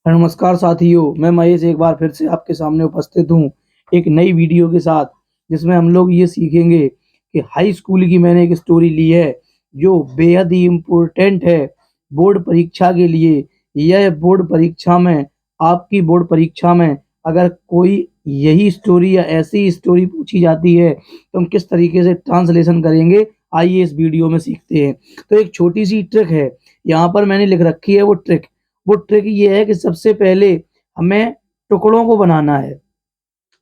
नमस्कार साथियों, मैं महेश एक बार फिर से आपके सामने उपस्थित हूँ एक नई वीडियो के साथ, जिसमें हम लोग ये सीखेंगे कि हाई स्कूल की मैंने एक स्टोरी ली है जो बेहद ही इम्पोर्टेंट है बोर्ड परीक्षा के लिए। यह बोर्ड परीक्षा में आपकी बोर्ड परीक्षा में अगर कोई यही स्टोरी या ऐसी स्टोरी पूछी जाती है तो हम किस तरीके से ट्रांसलेशन करेंगे, आइए इस वीडियो में सीखते हैं। तो एक छोटी सी ट्रिक है, यहाँ पर मैंने लिख रखी है वो ट्रिक ये है कि सबसे पहले हमें टुकड़ों को बनाना है।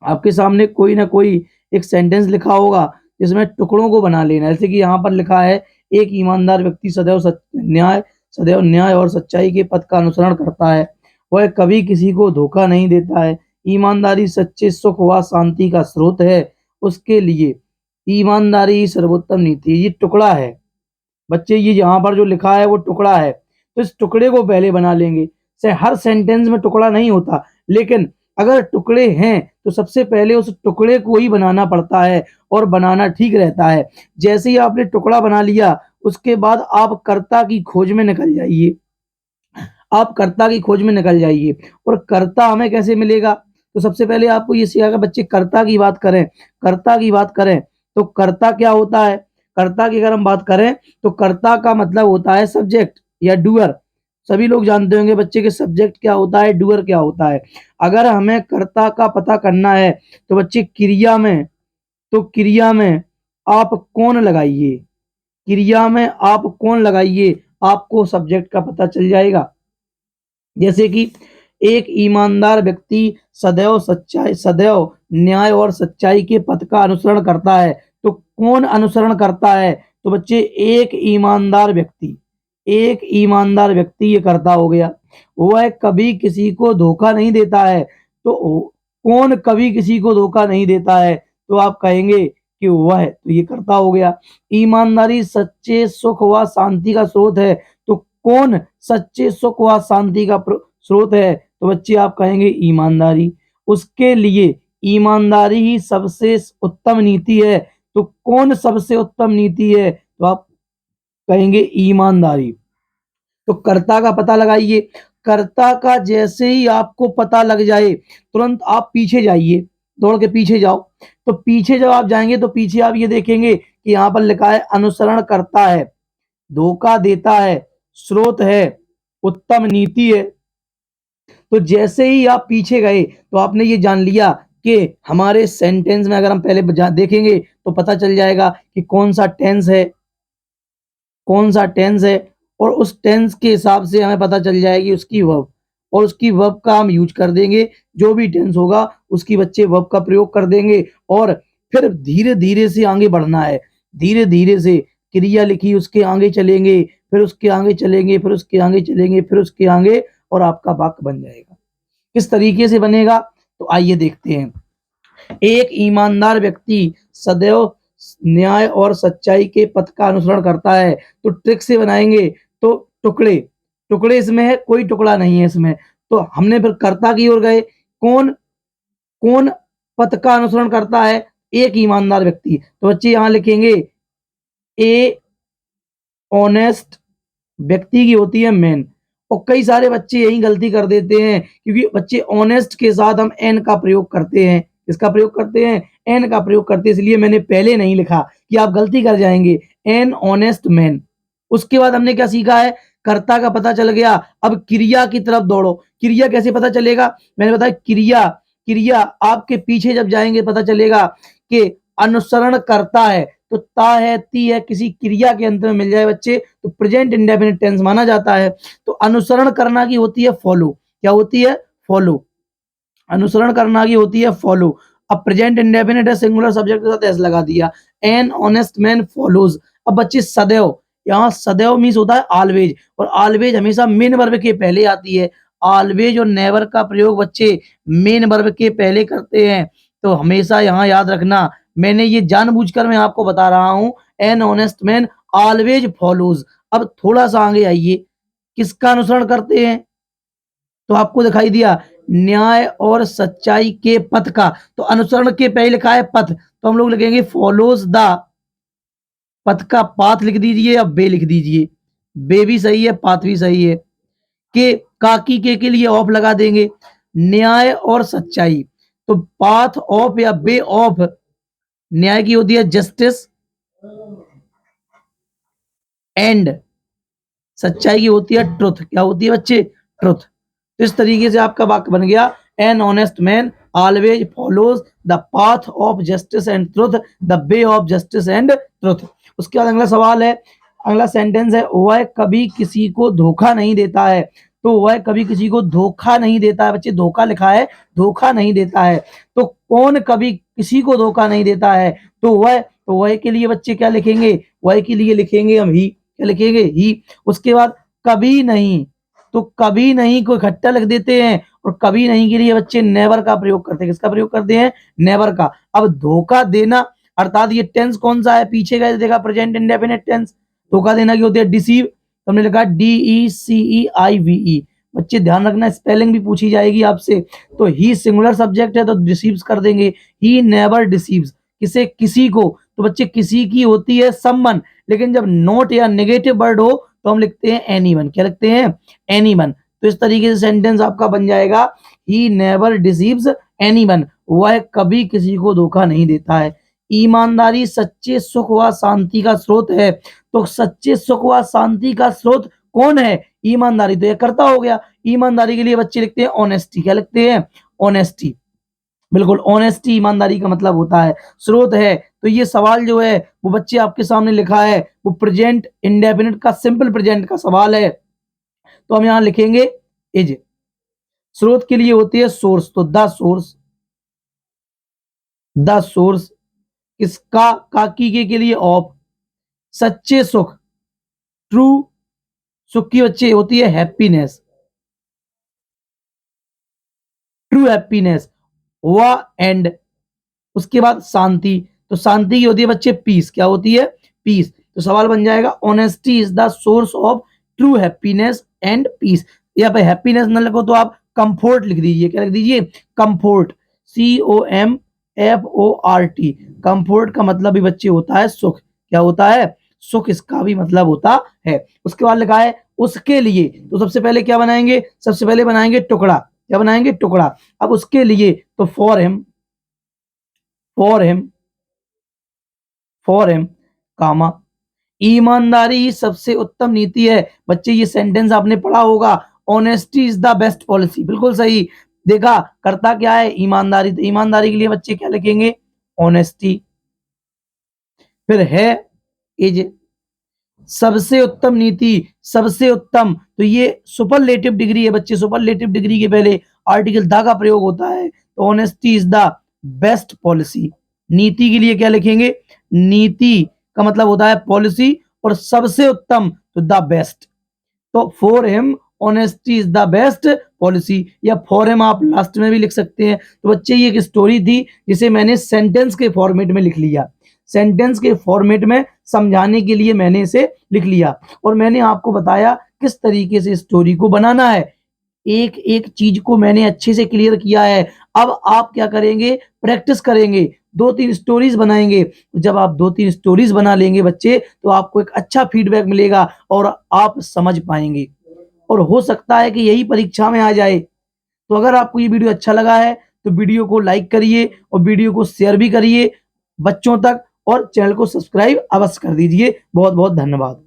आपके सामने कोई ना कोई एक सेंटेंस लिखा होगा जिसमें टुकड़ों को बना लेना है। जैसे कि यहाँ पर लिखा है, एक ईमानदार व्यक्ति सदैव न्याय और सच्चाई के पथ का अनुसरण करता है। वह कभी किसी को धोखा नहीं देता है। ईमानदारी सच्चे सुख व शांति का स्रोत है। उसके लिए ईमानदारी ही सर्वोत्तम नीति है। ये टुकड़ा है बच्चे, ये यहाँ पर जो लिखा है वो टुकड़ा है। तो इस टुकड़े को पहले बना लेंगे। से हर सेंटेंस में टुकड़ा नहीं होता, लेकिन अगर टुकड़े हैं तो सबसे पहले उस टुकड़े को ही बनाना पड़ता है और बनाना ठीक रहता है। जैसे ही आपने टुकड़ा बना लिया, उसके बाद आप कर्ता की खोज में निकल जाइए। आप कर्ता की खोज में निकल जाइए। और कर्ता हमें कैसे मिलेगा? तो सबसे पहले आपको ये सिखाया बच्चे, कर्ता की बात करें। कर्ता की बात करें तो कर्ता क्या होता है? कर्ता की अगर हम बात करें तो कर्ता का मतलब होता है सब्जेक्ट या डूअर। सभी लोग जानते होंगे बच्चे के सब्जेक्ट क्या होता है, डूअर क्या होता है। अगर हमें कर्ता का पता करना है तो बच्चे क्रिया में आप कौन लगाइए। क्रिया में आप कौन लगाइए, आपको सब्जेक्ट का पता चल जाएगा। जैसे कि एक ईमानदार व्यक्ति सदैव न्याय और सच्चाई के पथ का अनुसरण करता है। तो कौन अनुसरण करता है? तो बच्चे एक ईमानदार व्यक्ति ये करता हो गया। वह कभी किसी को धोखा नहीं देता है। तो कौन कभी किसी को धोखा नहीं देता है? तो आप कहेंगे कि वह, तो ये करता हो गया। ईमानदारी सच्चे सुख व शांति का स्रोत है। तो कौन सच्चे सुख व शांति का स्रोत है? तो बच्चे आप कहेंगे ईमानदारी। उसके लिए ईमानदारी ही सबसे उत्तम नीति है। तो कौन सबसे उत्तम नीति है? तो आप कहेंगे ईमानदारी। तो कर्ता का पता लगाइए। कर्ता का जैसे ही आपको पता लग जाए, तुरंत आप पीछे जाइए, दौड़ के पीछे जाओ। तो पीछे जब आप जाएंगे तो पीछे आप ये देखेंगे कि यहाँ पर लिखा है अनुसरण करता है, धोखा देता है, स्रोत है, उत्तम नीति है। तो जैसे ही आप पीछे गए तो आपने ये जान लिया कि हमारे सेंटेंस में अगर हम पहले देखेंगे तो पता चल जाएगा कि कौन सा टेंस है। और उस टेंस के हिसाब से हमें पता चल जाएगी उसकी वर्ब, और उसकी वर्ब का हम यूज कर देंगे। जो भी टेंस होगा उसकी बच्चे वर्ब का प्रयोग कर देंगे। और फिर धीरे धीरे से आगे बढ़ना है। धीरे धीरे से क्रिया लिखी, उसके आगे चलेंगे, फिर उसके आगे चलेंगे, फिर उसके आगे चलेंगे, फिर उसके आगे, और आपका वाक्य बन जाएगा। किस तरीके से बनेगा तो आइए देखते हैं। एक ईमानदार व्यक्ति सदैव न्याय और सच्चाई के पथ का अनुसरण करता है। तो ट्रिक से बनाएंगे तो टुकड़े टुकड़े इसमें है, कोई टुकड़ा नहीं है इसमें। तो हमने फिर कर्ता की ओर गए। कौन कौन पथ का अनुसरण करता है? एक ईमानदार व्यक्ति। तो बच्चे यहां लिखेंगे ए ऑनेस्ट व्यक्ति की होती है मेन। और कई सारे बच्चे यही गलती कर देते हैं, क्योंकि बच्चे ऑनेस्ट के साथ हम एन का प्रयोग करते हैं। इसका प्रयोग करते हैं, एन का प्रयोग करते हैं। इसलिए मैंने पहले नहीं लिखा कि आप गलती कर जाएंगे। An honest man. उसके बाद हमने क्या सीखा है? कर्ता का पता चल गया। अब क्रिया की तरफ दौड़ो। क्रिया कैसे पता चलेगा? मैंने बताया क्रिया क्रिया आपके पीछे जब जाएंगे पता चलेगा कि अनुसरण करता है। तो ता है, ती है, किसी क्रिया के अंत में मिल जाए बच्चे तो प्रेजेंट इंडेफिनिट टेंस माना जाता है। तो अनुसरण करना की होती है फॉलो। क्या होती है? फॉलो। अनुसरण करना की होती है फॉलो। अब प्रेजेंट इंडेफिनिट है, सिंगुलर सब्जेक्ट के साथ एस लगा दिया। An honest man follows. अब बच्चे सदैव, यहाँ सदैव मीन्स होता है ऑलवेज, और ऑलवेज हमेशा मेन वर्ब के पहले आती है। ऑलवेज और नेवर का प्रयोग बच्चे मेन वर्ब के पहले करते हैं। तो हमेशा यहाँ याद रखना, मैंने ये जानबूझकर मैं आपको बता रहा हूँ। An honest man always follows. अब थोड़ा सा आगे आइए, किसका अनुसरण करते हैं? तो आपको दिखाई दिया न्याय और सच्चाई के पथ का। तो अनुसरण के पहले लिखा है पथ, तो हम लोग लिखेंगे फॉलोज द। पथ का पाथ लिख दीजिए या बे लिख दीजिए। बे भी सही है, पाथ भी सही है। कि काकी के लिए ऑफ लगा देंगे। न्याय और सच्चाई, तो पाथ ऑफ या वे ऑफ, न्याय की होती है जस्टिस एंड सच्चाई की होती है ट्रुथ। क्या होती है बच्चे? ट्रुथ। तो इस तरीके से आपका वाक्य बन गया, an honest man always follows the path of justice and truth, the way of justice and truth. उसके बाद अगला सवाल है, अगला सेंटेंस है, वह कभी किसी को धोखा नहीं देता है। तो वह कभी किसी को धोखा नहीं देता है। बच्चे धोखा लिखा है, धोखा नहीं देता है। तो कौन कभी किसी को धोखा नहीं देता है? तो वह के लिए बच्चे क्या लिखेंगे? वह के लिए लिखेंगे हम ही। क्या लिखेंगे? ही। उसके बाद कभी नहीं, तो कभी नहीं को इकट्ठा लिख देते हैं, और कभी नहीं के लिए बच्चे नेवर का प्रयोग करते हैं। किसका प्रयोग करते हैं? नेवर का। अब धोखा देना, अर्थात ये टेंस कौन सा है? पीछे का देखा, प्रेजेंट इंडेफिनिट टेंस। धोखा देना की होती है डिसीव, हमने लिखा DECEIVE। बच्चे ध्यान रखना, स्पेलिंग भी पूछी जाएगी आपसे। तो ही सिंगुलर सब्जेक्ट है तो डिसीव्स कर देंगे, ही नेवर डिसीव्स। किसे? किसी को। तो बच्चे किसी की होती है समवन, लेकिन जब नोट या नेगेटिव वर्ड हो तो हम लिखते हैं एनीवन। क्या लिखते हैं? एनीवन। तो इस तरीके से सेंटेंस आपका बन जाएगा, ही नेवर डिसीव्स एनीवन, वह कभी किसी को धोखा नहीं देता है। ईमानदारी सच्चे सुख व शांति का स्रोत है। तो सच्चे सुख व शांति का स्रोत कौन है? ईमानदारी। तो यह करता हो गया। ईमानदारी के लिए बच्चे लिखते हैं ऑनेस्टी। क्या लिखते हैं? ऑनेस्टी। बिल्कुल, ऑनेस्टी ईमानदारी का मतलब होता है, स्रोत है। तो ये सवाल जो है वो बच्चे आपके सामने लिखा है, वो प्रेजेंट इंडेफिनिट का सिंपल प्रेजेंट का सवाल है। तो हम यहां लिखेंगे इज। स्रोत के लिए होती है सोर्स, तो द सोर्स, द सोर्स। किसका? काकी के लिए ऑफ। सच्चे सुख, ट्रू सुख की बच्चे होती है हैप्पीनेस, ट्रू हैप्पीनेस। व एंड, उसके बाद शांति, तो शांति की होती है बच्चे पीस। क्या होती है? पीस। तो सवाल बन जाएगा, honesty is the source of true happiness and peace. यहाँ पे हैप्पीनेस न लिखो तो आप कंफोर्ट लिख दीजिए। क्या लिख दीजिए? Comfort, COMFORT। कंफोर्ट का मतलब भी बच्चे होता है सुख। क्या होता है? सुख, इसका भी मतलब होता है। उसके बाद लिखा है उसके लिए, तो सबसे पहले क्या बनाएंगे? सबसे पहले बनाएंगे टुकड़ा। क्या बनाएंगे? टुकड़ा। अब उसके लिए, तो for him, for him, for him, comma. ईमानदारी सबसे उत्तम नीति है। बच्चे ये सेंटेंस आपने पढ़ा होगा, honesty is the best policy. बिल्कुल सही। देखा, करता क्या है? ईमानदारी। तो ईमानदारी के लिए बच्चे क्या लिखेंगे? ऑनेस्टी। फिर है इज, सबसे उत्तम नीति, सबसे उत्तम। तो ये सुपरलेटिव डिग्री है बच्चे। सुपरलेटिव डिग्री के पहले आर्टिकल द का प्रयोग होता है। तो honesty is the best policy. नीति के लिए क्या लिखेंगे? नीति का मतलब होता है पॉलिसी, और सबसे उत्तम तो द बेस्ट। तो for him honesty is the best policy, या फॉर हिम आप लास्ट में भी लिख सकते हैं। तो बच्चे ये एक स्टोरी थी जिसे मैंने सेंटेंस के फॉर्मेट में लिख लिया। सेंटेंस के फॉर्मेट में समझाने के लिए मैंने इसे लिख लिया, और मैंने आपको बताया किस तरीके से स्टोरी को बनाना है। एक एक चीज को मैंने अच्छे से क्लियर किया है। अब आप क्या करेंगे? प्रैक्टिस करेंगे, 2-3 स्टोरीज बनाएंगे। जब आप 2-3 स्टोरीज बना लेंगे बच्चे, तो आपको एक अच्छा फीडबैक मिलेगा और आप समझ पाएंगे, और हो सकता है कि यही परीक्षा में आ जाए। तो अगर आपको ये वीडियो अच्छा लगा है तो वीडियो को लाइक करिए, और वीडियो को शेयर भी करिए बच्चों तक, और चैनल को सब्सक्राइब अवश्य कर दीजिए। बहुत बहुत धन्यवाद।